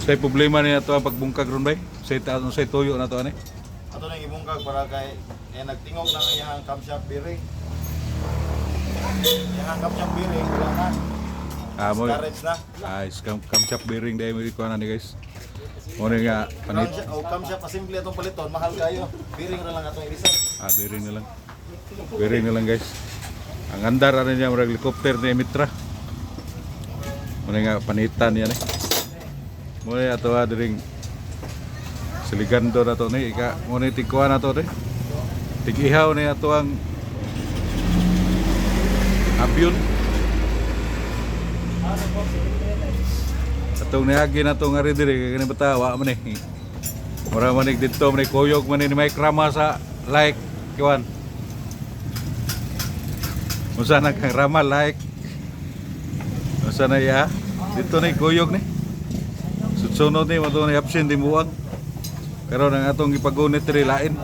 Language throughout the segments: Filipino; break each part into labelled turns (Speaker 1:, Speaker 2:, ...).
Speaker 1: Say problema niya to ang pagbungkag ron bay. Say tuyo na to ani.
Speaker 2: Ato nang ibungkag para kay nagtingog ng iyang camshaft bearing. Iyang camshaft bearing wala na.
Speaker 1: Mo.
Speaker 2: Courage na.
Speaker 1: Camshaft bearing dai mo ikuan ni guys. Mo nga panit.
Speaker 2: Camshaft assembly atong paliton mahal kayo. Bearing ra lang atong ilisa.
Speaker 1: Bearing na lang. Bearing na lang guys. Ang andar ano niya murag helicopter ni Mitra. Mo nga panitan yan eh. Mo ni ato adring siligando na to ni ika mo ni tigkuan na to ni. Tigihaw ni ato ang abyon. Atong niagi na to nga rin diri kani batawa man ni. Mura manig dito man ni kuyog man ni may krama sa like kuan. Unsa na kang rama like. Unsa na ya? Dito ni kuyog ni. Sunod ni mo to ni absent di muwag. Pero nang atong ipagunit diri lain.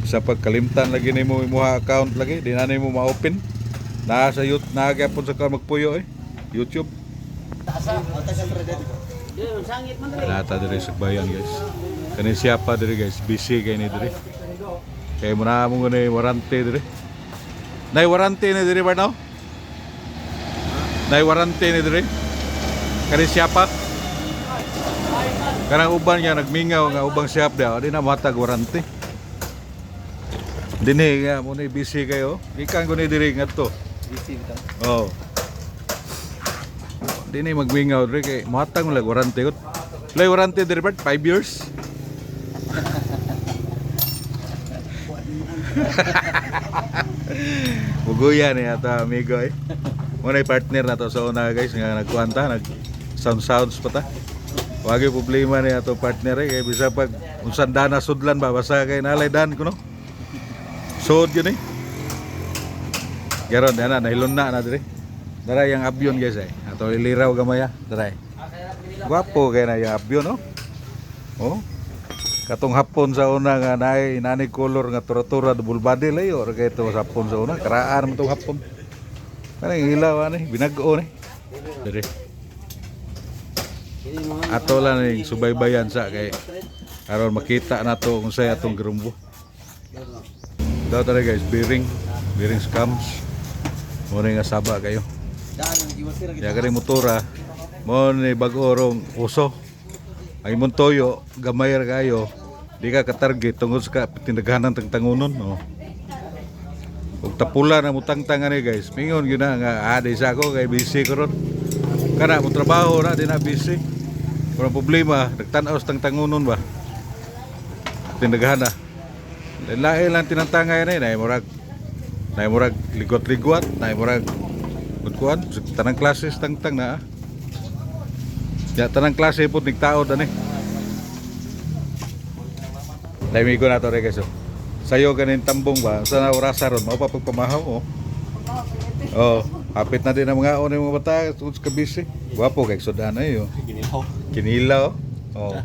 Speaker 1: Sa pagkalimtan lagi nimo imuha account lagi, di na nimo ma-open. Na sa YouTube, naagapon sa ka magpuyo YouTube. Nata diri sa bayan guys. Kani siapa diri guys, busy kay ni diri. Kay muna mo ni warranty diri. Nay warranty ni diri ba no? Nay warranty ni diri. Kani siapa? Kanang uban niya nagmingaw nga ubang siap dia, di na matag warranty. Dini nga mo ni busy kayo. Ikan ko ni diri ngadto.
Speaker 2: Busy bitaw.
Speaker 1: Oh. Dini magmingaw diri kay matag mo lag warranty ko. Lay warranty diri ba 5 years? Muguya ni ata amigo eh. Muna partner na to sa una guys nga nagkuanta nag sounds pa ta. Wagi problema ni ato partner eh kay bisa pag unsan dana sudlan ba basa kay nalay dan kuno. Sud yun eh. Garon ana nahilon na diri. Dara yang abyon guys eh. Ato iliraw gamaya dara. Guwapo kay na yung abyon no. Oh. Katong hapon sa una nga nani color nga tura-tura double body layo kay ito sa hapon sa una karaan mo tong hapon. Kanang ilaw ani binag-o ni. Dere. Ato lang ning subaybayan sa kay aron makita nato kung say atong grumbo. Daw tara guys, bearing scams. Mo nga saba kayo. Ya kani motora mo ni bag-o rong uso. Ang imong toyo, gamay ra kayo, di ka ka-target tungod sa tinaghanan tang tangunon, no. Ug tapula na mo tangtangan ni guys. Mingon gyud na nga di sa ako kay busy ko ron. Kana mo trabaho na di na busy. Pero problema, nagtan-aw sa tang tangunon ba. Tinaghana. Lain lang tinantangay na murag ligot-ligot, murag kuan, tanang klase tangtang na. Ya tanang klase po nigtaod ani. Dami ko na to re guys. Sayo ganin tambong ba sa orasa ron mao pa pagpamahaw oh. Oh, hapit na din ang mga on mga bata sa kabisi. Guwapo kay sudan ay oh. Kinilaw. Oh.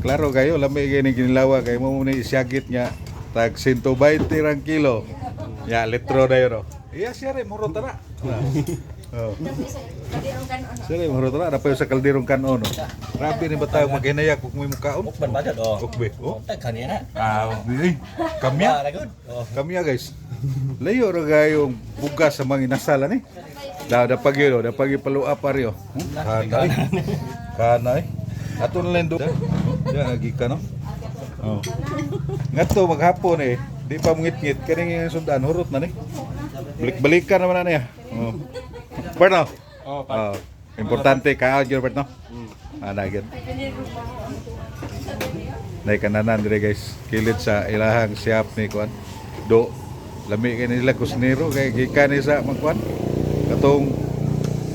Speaker 1: Klaro kayo lami gani kinilawa kay mo ni isyagit nya tag 120 rang kilo. Ya litro dayo ro. Iya siya re muro tara. Oh. Sila yung harot na pa sa kalderong kanon. Grabe ni bataw maghinaya kung may mukaon.
Speaker 3: Ukban ba oh.
Speaker 1: Ukbe. Oh.
Speaker 3: Kanina.
Speaker 1: Ukbe. Kamya. Kamya guys. Layo ra gayong bugas sa mga inasala ni. Da pagyo, da pagi paluap paryo. Kanay. Aton lang do. Ya gika no. Oh. Ngadto maghapon eh. Di pa mungit-ngit kani yung sundan hurot na ni. Balik-balikan naman na niya. Oh. Berno. Oh, importante ka gyud Berno. Ana gyud. Nay kananan dire guys. Kilid sa ilahang siap ni kuan. Do lami kay nila kusnero kay gikan ni sa magkuan. Katong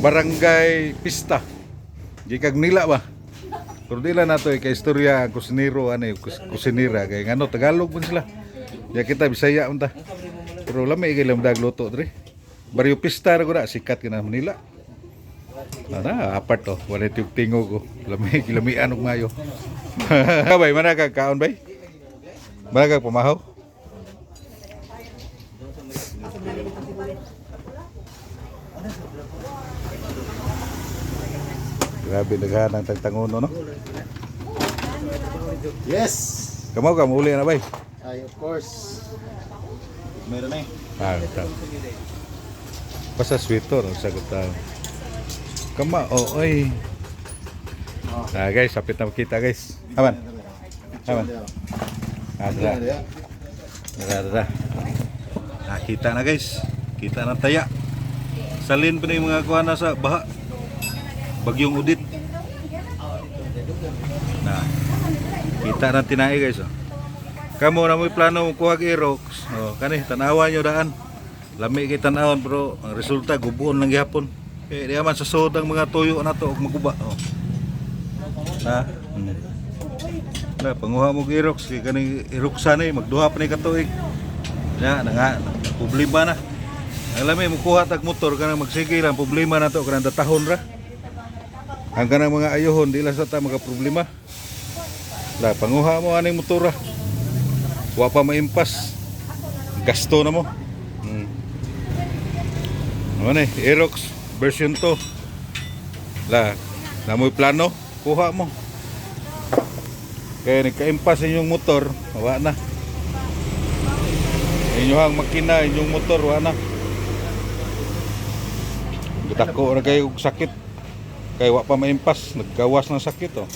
Speaker 1: barangay pista. Gikag nila ba? Pero dila nato kay istorya kusnero ani kusinira kay ngano Tagalog man sila. Ya kita Bisaya unta. Pero lami kay lamdag luto dire. Barrio Pista ra gura sikat kana Manila. Ana apart to, wala tingog ko. Lamian og mayo. Kabay mana ka kaon bay? Mana ka pamahaw? Grabe daghan ang tagtangono no.
Speaker 2: Yes!
Speaker 1: Kamo ka uli na bay.
Speaker 2: Ay, of course. Meron na eh.
Speaker 1: Ah, ito. Basta sweeto no sagot ta. Kama oy. Ah guys, sapit na kita guys. Aman. Aman. Ada. Ada. Nah, kita na guys. Kita na taya. Salin pa na yung mga kuha na sa baha. Bagyong udit. Nah, kita na tinai guys. Oh. Kamu na mo'y plano mong kuha Aerox. Oh, kani tanawa nyo daan. Lami kay tanawon pero ang resulta gubuon lang gihapon. Eh di man sa sod ang mga tuyo na to og maguba. Oh. Na. Na panguha mo Aerox kay kani Aeroxan ay magduha pa ni katuig. Ya, nga problema na. Ang lami mo kuha tag motor kanang magsige lang problema na to kanang datahon ra. Ang kanang mga ayohon di lang sa ta mga problema. La panguha mo aning motor ra. Wa pa maimpas. Gasto na mo. Ano ni Aerox version 2. La, namoy plano, kuha mo. Kaya nagka-impas inyong motor, wa na. Inyong makina, inyong motor, wa na. Gitako na kayo sakit. Kaya wa pa maimpas, naggawas ng sakit oh.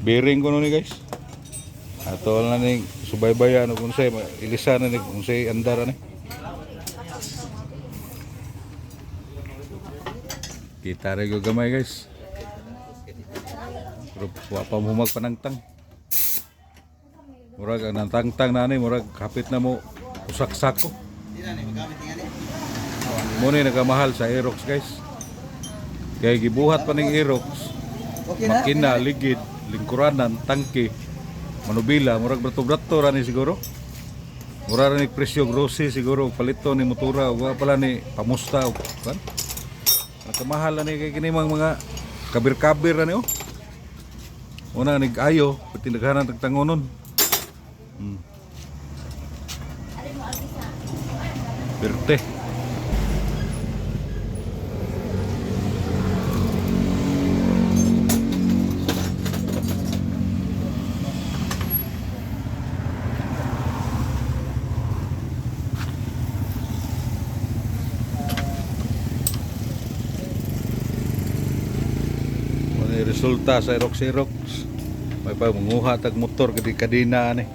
Speaker 1: Bearing ko no ni guys. Ato na ni subaybayan kung say ilisa na ni kung say andara ni. Kita rin yung gamay guys. Pero wa pa mo magpanangtang. Murag ang nantangtang na ni, murag kapit na mo usak-sako. Muna yung nagamahal sa Aerox guys. Kaya gibuhat pa ng Aerox. Makina, ligid, lingkuranan, tangke, manubila, murag brato-brato rani siguro. Murag rin presyo grossi siguro, palito ni motora, wa pala ni pamusta. Kan? Kamahal na ni kay kinimang mga kabir-kabir na niyo. Una nag-ayo, pati naghanan tagtangonon. Berte. Resulta sa Aerox may pa manguha tag motor kadi kadina ani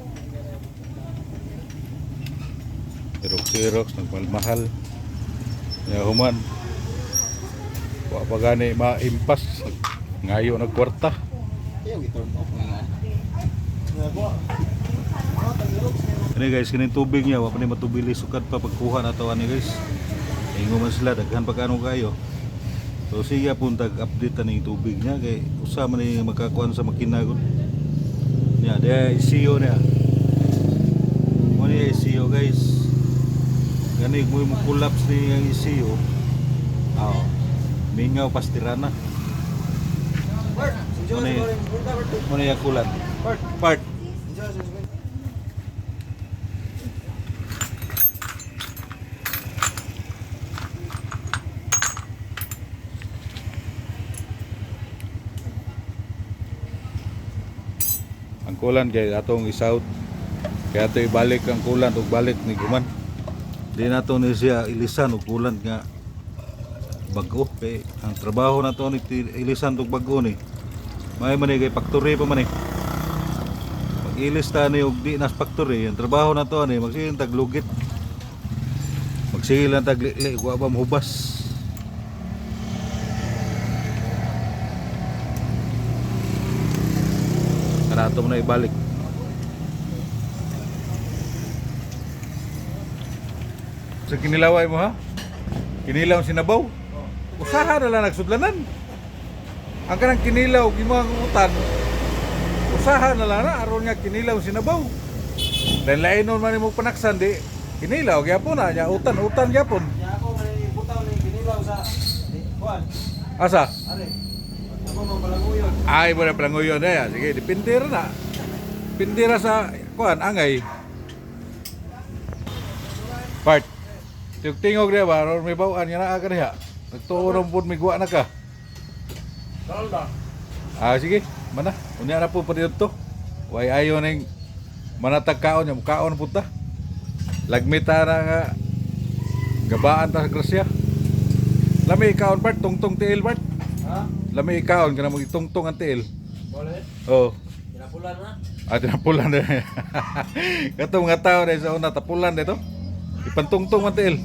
Speaker 1: Aerox nagmahal ya human wa pa gani maimpas ngayo nagkwarta ini guys kining tubig niya wa pa ni matubili sukat pa pagkuha na to ani guys ingo man sila daghan pa kano kayo. So siya pun tag-update ning tubig niya kay usa man ni makakuan sa makina gud. Nya dia ECU niya. Mo ni ECU guys. Gani mo collapse ni ang ECU. Oh. Mingaw pastirana. Mo ni kulan. Part. Ang kulan kay atong isaut kaya ato ibalik ang kulan ug balik ni guman di nato ni siya ilisan og kulan nga bag-o kay ang trabaho nato ni ilisan og bag-o ni may man kay factory pa man pag ilis ta ni og di nas factory ang trabaho nato ni magsigil tag lugit magsigil lang tag li wa pa mahubas. Ato mo na ibalik. Sa kinilaway mo ha? Kinilaw sinabaw? Usaha na lang nagsudlanan. Ang kanang kinilaw, gimang utan, usaha na lang na, aron nga kinilaw sinabaw. Dahil lainon man mo panaksan, di kinilaw, gyapon na, utan gyapon.
Speaker 3: Ya ako may butaw ni kinilaw sa kuan.
Speaker 1: Asa?
Speaker 3: Are. Ako mo palanguyon.
Speaker 1: Ay, mo na palanguyon na yan. Sige, dipindir na. Pindira sa, kuan, angay. Part. Tingog niya ba? May bawaan nga na aga niya. Nagtuon po, may guwa na ka. Sige, mana? Unya na po pa dito. Way ayo ning manatag kaon yung kaon punta. Lagmita na nga gabaan ta sa grasya. Lami kaon part tungtong tiil part.
Speaker 3: Ha?
Speaker 1: Lami kaon kana mo itungtong ang tiil.
Speaker 3: Boleh.
Speaker 1: Oh.
Speaker 3: Kinapulan na.
Speaker 1: Tinapulan na. Kato mga tao na sa una tapulan dito. Ipantungtong ang tiil.